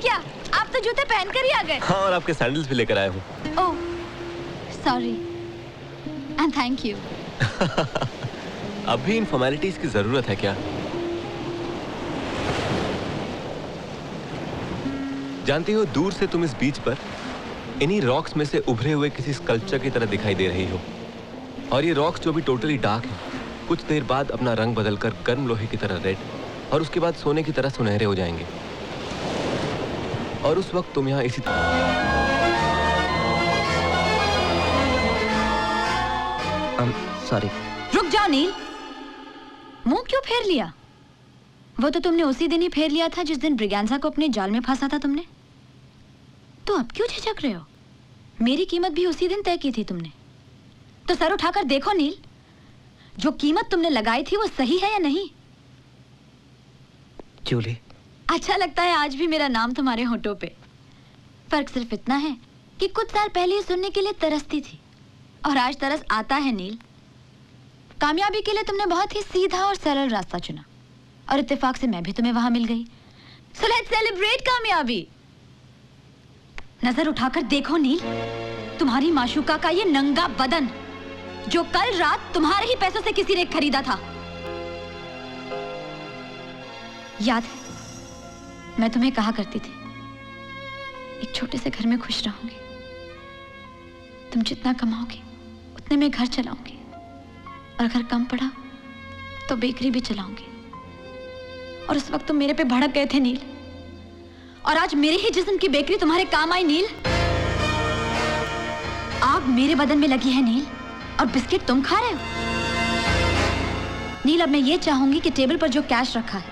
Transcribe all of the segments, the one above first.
क्या? आप तो जूते पहनकर ही आ गए। हाँ, और आपके सैंडल्स भी लेकर आया हूँ। ओह, सॉरी एंड थैंक यू। अब भी इन फॉर्मेलिटीज की जरूरत है क्या? जानती हो, दूर से तुम इस बीच पर इन्हीं रॉक्स में से उभरे हुए किसी स्कल्पचर की तरह दिखाई दे रही हो। और ये रॉक्स जो भी टोटली डार्क हैं, कुछ देर बाद अपना रंग बदलकर गर्म लोहे की तरह रेड और उसके बाद सोने की तरह सुनहरे हो जाएंगे। और उस वक्त तुम यहाँ इसी सॉरी। रुक जाओ नील, मुंह क्यों फेर लिया? वो तो तुमने उसी दिन ही फेर लिया था जिस दिन ब्रिगेंजा को अपने जाल में फंसा था तुमने। तो अब क्यों झिझक रहे हो? मेरी कीमत भी उसी दिन तय की थी तुमने। तो सर उठाकर देखो नील, जो कीमत तुमने लगाई थी वो सही है या नहीं? जूली, अच्छा लगता है आज भी मेरा नाम तुम्हारे होठों पे। फर्क सिर्फ इतना है कि कुछ साल पहले ये सुनने के लिए तरसती थी और आज तरस आता है नील। कामयाबी के लिए तुमने बहुत ही सीधा और सरल रास्ता चुना और इत्तेफाक से मैं भी तुम्हें वहां मिल गई। सो लेट्स सेलिब्रेट कामयाबी। नजर उठाकर देखो नील, तुम्हारी माशूका का ये नंगा बदन जो कल रात तुम्हारे ही पैसों से किसी ने खरीदा था। याद है मैं तुम्हें कहा करती थी एक छोटे से घर में खुश रहूंगी। तुम जितना कमाओगे उतने में घर चलाऊंगी और अगर कम पड़ा तो बेकरी भी चलाऊंगी। और उस वक्त तुम मेरे पे भड़क गए थे नील, और आज मेरे ही जिस्म की बेकरी तुम्हारे काम आई नील। आग मेरे बदन में लगी है नील और बिस्किट तुम खा रहे हो। नील, अब मैं ये चाहूंगी कि टेबल पर जो कैश रखा है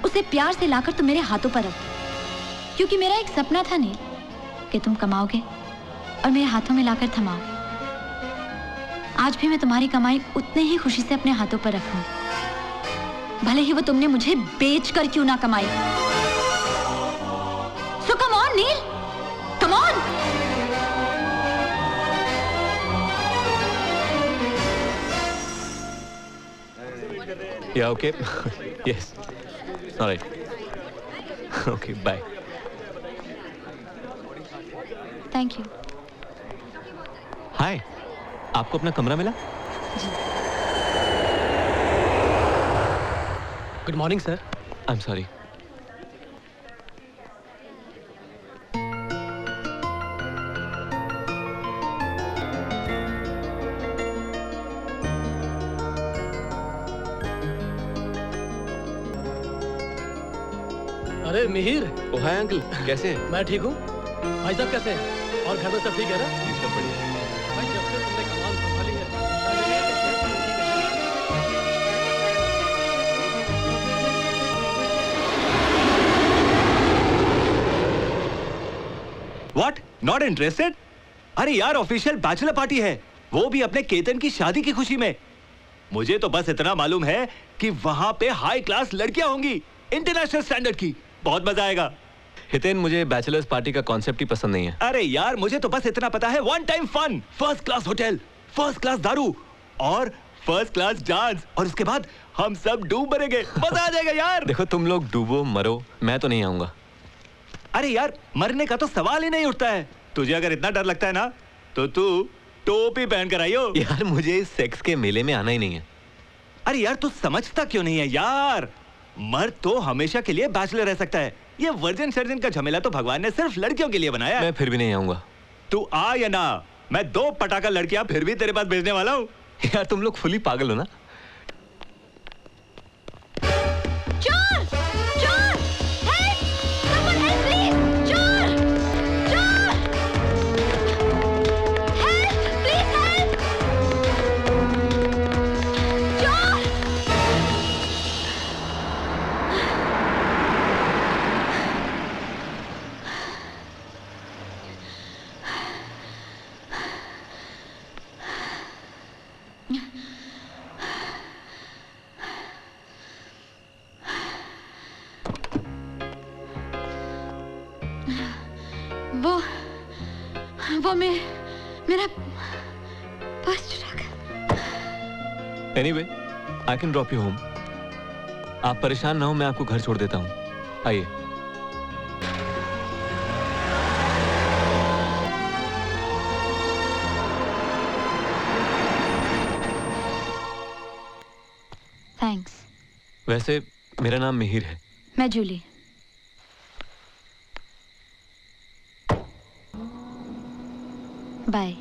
उसे प्यार से लाकर तुम मेरे हाथों पर रख दो, क्योंकि मेरा एक सपना था नील कि तुम कमाओगे और मेरे हाथों में लाकर थमाओगे। आज भी मैं तुम्हारी कमाई उतने ही खुशी से अपने हाथों पर रखूंगी, भले ही वो तुमने मुझे बेचकर क्यों ना कमाई। So come on Neel, come on. Yeah, okay. Yes. All right. Okay, bye. Thank you. Hi. आपको अपना कमरा मिला? जी। Good morning sir. I'm sorry. अरे मिहिर। ओ हाय अंकल, कैसे हैं? मैं ठीक हूँ। भाई साहब कैसे हैं? और घर में सब ठीक है ना? जी, सब बढ़िया। भाई जब से तुमने कमाल संभाली है, शायद ये कि शेर को ठीक है। What? Not interested? अरे यार, ऑफिशियल बैचलर पार्टी है, वो भी अपने केतन की शादी की खुशी में। मुझे तो बस इतना मालूम है कि वहां पे हाई क्लास लड़कियां होंगी, इंटरनेशनल स्टैंडर्ड की। बहुत मजा आएगा। हितेन, मुझे बैचलर्स पार्टी का कॉन्सेप्ट ही पसंद नहीं है। अरे यार, मुझे तो बस इतना पता है, one time fun, first class hotel, first class दारू और फर्स्ट क्लास डांस, और उसके बाद हम सब डूब मरेंगे। मजा आ जाएगा यार। देखो, तुम लोग डूबो मरो, मैं तो नहीं आऊंगा। अरे यार, मरने का तो सवाल ही नहीं उठता है। तुझे अगर इतना डर लगता है ना, तो तू टोपी पहन कर आइयो। यार, मुझे इस सेक्स के मेले में आना ही नहीं है। अरे यार, तू समझता क्यों नहीं है यार? मर्द तो हमेशा के लिए बैचलर रह सकता है। ये वर्जिन सर्जिन का झमेला तो भगवान ने सिर्फ लड़कियों के लिए बनाया है। मैं फिर भी नहीं आऊंगा। तू आ या ना, मैं 2 पटाखा लड़कियां फिर भी तेरे पास भेजने वाला हूँ। यार, तुम लोग फुली पागल हो ना? चोर! चोर! हेल्प! Someone help please! चोर! चोर! हेल्प! Please help! चोर! वो मेरा पर्स चुरा गया। Anyway, I can drop you home. आप परेशान ना हो, मैं आपको घर छोड़ देता हूँ। आइए। थैंक्स। वैसे मेरा नाम मिहिर है। मैं जूली। बाय।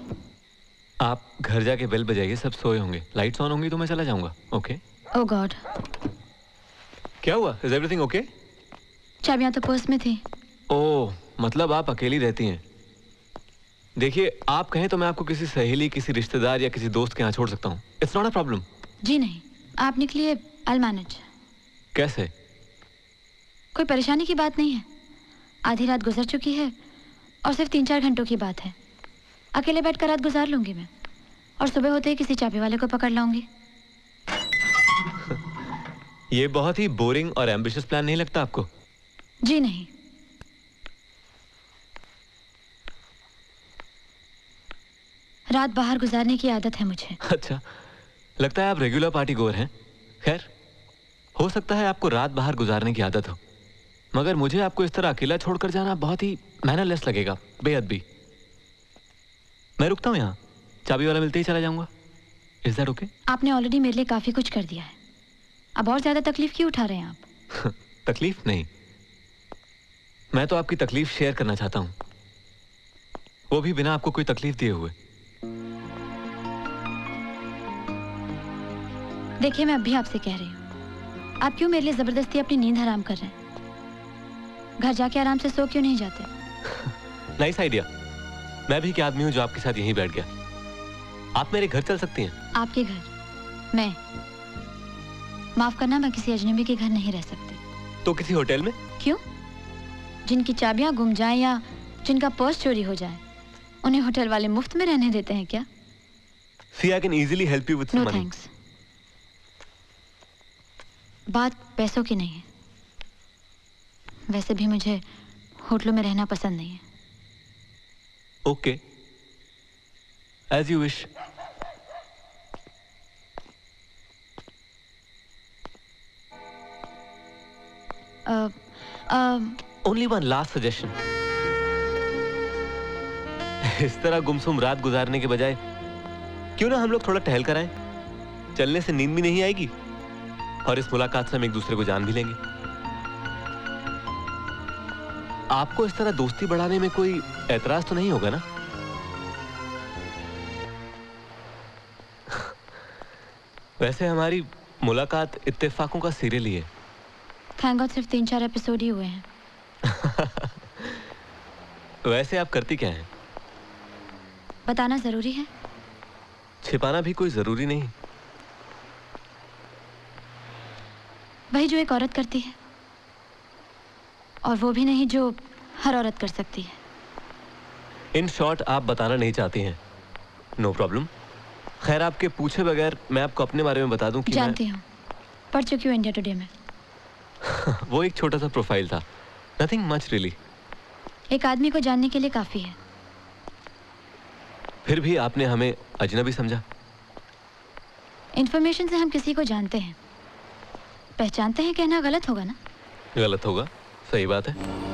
आप घर जाके बेल बजाइए, सब सोए होंगे। लाइट्स ऑन होंगी तो मैं चला जाऊंगा। ओके? ओह गॉड, क्या हुआ? Is everything okay? चाबियां तो पर्स में थी। ओह, मतलब आप अकेली रहती हैं। देखिए, आप कहें तो मैं आपको किसी सहेली, किसी रिश्तेदार या किसी दोस्त के यहाँ छोड़ सकता हूँ। It's not a problem. जी नहीं, आप निकलिए, आई मैनेज। कैसे? कोई परेशानी की बात नहीं है। आधी रात गुजर चुकी है और सिर्फ 3-4 घंटों की बात है। अकेले बैठकर रात गुजार लूंगी मैं, और सुबह होते ही किसी चाबी वाले को पकड़ लाऊंगी। ये बहुत ही बोरिंग और एम्बिशियस प्लान नहीं लगता आपको? जी नहीं। रात बाहर गुजारने की आदत है मुझे। अच्छा, लगता है आप रेगुलर पार्टी गोअर हैं। खैर, हो सकता है आपको रात बाहर गुजारने की आदत हो, मगर मुझे आपको इस तरह अकेला छोड़कर जाना बहुत ही मैनरलेस लगेगा, बेअदबी। मैं रुकता हूँ यहाँ, चाबी वाला मिलते ही चला जाऊंगा। Is that okay? आपने ऑलरेडी मेरे लिए काफी कुछ कर दिया है, अब और ज्यादा तकलीफ क्यों उठा रहे हैं आप? तकलीफ नहीं, मैं तो आपकी तकलीफ शेयर करना चाहता हूँ, वो भी बिना आपको कोई तकलीफ दिए हुए। देखिए, मैं अभी आपसे कह रही हूँ, आप क्यों मेरे लिए जबरदस्ती अपनी नींद हराम कर रहे हैं? घर जाके आराम से सो क्यों नहीं जाते? Nice idea. मैं भी क्या आदमी हूँ जो आपके साथ यहीं बैठ गया। आप मेरे घर चल सकती हैं। आपके घर? मैं? माफ करना, मैं किसी अजनबी के घर नहीं रह सकती। तो किसी होटल में? क्यों? जिनकी चाबियां गुम जाएं या जिनका पर्स चोरी हो जाए, उन्हें होटल वाले मुफ्त में रहने देते हैं क्या? See, I can easily help you with some no money. Thanks. बात पैसों की नहीं है। वैसे भी मुझे होटलों में रहना पसंद नहीं है। Okay. As you wish. Only one last suggestion. इस तरह गुमसुम रात गुजारने के बजाय क्यों ना हम लोग थोड़ा टहल कर आएं? चलने से नींद भी नहीं आएगी और इस मुलाकात से हम एक दूसरे को जान भी लेंगे। आपको इस तरह दोस्ती बढ़ाने में कोई एतराज तो नहीं होगा ना? वैसे हमारी मुलाकात इत्तेफाकों का सीरियल ही है। थैंक गॉड सिर्फ 3-4 एपिसोड ही हुए हैं। वैसे आप करती क्या हैं? बताना जरूरी है? छिपाना भी कोई जरूरी नहीं। वही जो एक औरत करती है, और वो भी नहीं जो हर औरत कर सकती है। इन शॉर्ट, आप बताना नहीं चाहती हैं। No problem. खैर, आपके पूछे बगैर मैं आपको अपने बारे में बता दूं कि जानती हूँ, पढ़ चुकी हूँ इंडिया टुडे में। वो एक छोटा सा प्रोफाइल था, नथिंग मच रियली। एक आदमी को जानने के लिए काफी है। फिर भी आपने हमें अजनबी समझा। इंफॉर्मेशन से हम किसी को जानते हैं, पहचानते हैं कहना गलत होगा ना? गलत होगा, सही बात है।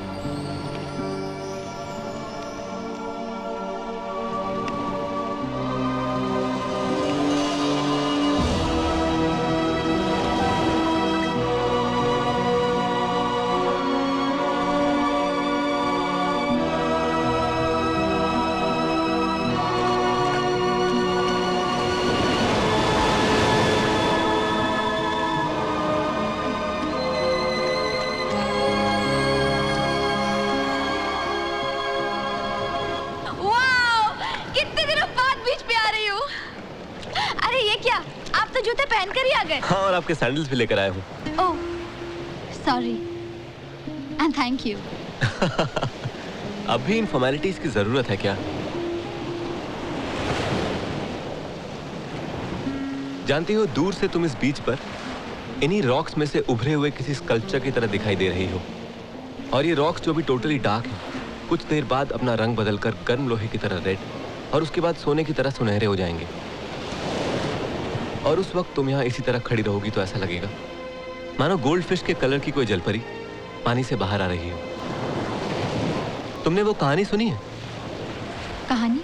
वाओ! कितने दिनों बाद बीच पे आ रही हूँ। अरे ये क्या? आप तो जूते पहनकर ही आ गए। हाँ, और आपके सैंडल्स भी लेकर आया हूँ। ओह, सॉरी एंड थैंक यू। अब भी इन फॉर्मेलिटीज की जरूरत है क्या? जानती हो, दूर से तुम इस बीच पर इन्हीं रॉक्स में से उभरे हुए किसी स्कल्पचर की तरह दिखाई दे रही हो, और ये रॉक्स जो भी टोटली डार्क हैं, कुछ देर बाद अपना रंग बदलकर गर्म लोहे की तरह रेड और उसके बाद सोने की तरह सुनहरे हो जाएंगे। और उस वक्त तुम यहाँ इसी तरह खड़ी रहोगी तो ऐसा लगेगा मानो गोल्ड फिश के कलर की कोई जलपरी पानी से बाहर आ रही हो। तुमने वो कहानी सुनी है? कहानी?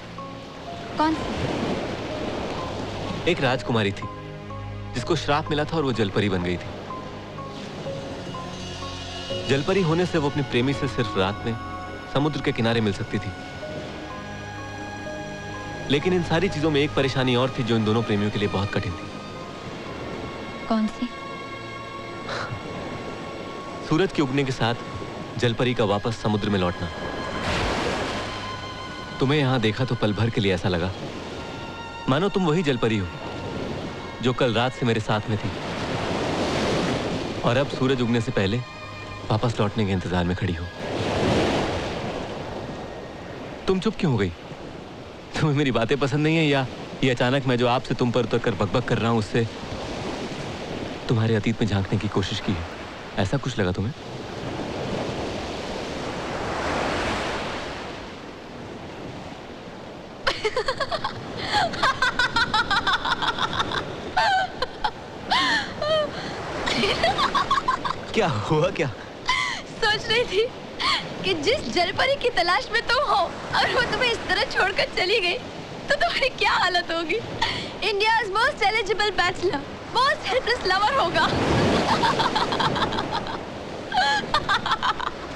कौन सी? एक राजकुमारी थी, जिसको श्राप मिला था और वो जलपरी बन गई थी। जलपरी होने से वो अपने प्रेमी से सिर्फ रात में समुद्र के किनारे मिल सकती थी। लेकिन इन सारी चीजों में एक परेशानी और थी जो इन दोनों प्रेमियों के लिए बहुत कठिन थी। कौन सी? सूरज के उगने के साथ जलपरी का वापस समुद्र में लौटना। तुम्हें यहां देखा तो पल भर के लिए ऐसा लगा मानो तुम वही जलपरी हो जो कल रात से मेरे साथ में थी और अब सूरज उगने से पहले वापस लौटने के इंतजार में खड़ी हो। तुम चुप क्यों हो गई? तुम्हें मेरी बातें पसंद नहीं है या ये अचानक मैं जो आपसे तुम पर उतर कर बकबक कर रहा हूं उससे तुम्हारे अतीत में झांकने की कोशिश की है? ऐसा कुछ लगा तुम्हें? क्या हुआ क्या? सोच रही थी कि जिस जलपरी की तलाश में तुम हो और वो तुम्हें इस तरह छोड़कर चली गई तो तुम्हारी क्या हालत होगी? India's most eligible bachelor, most helpless lover होगा।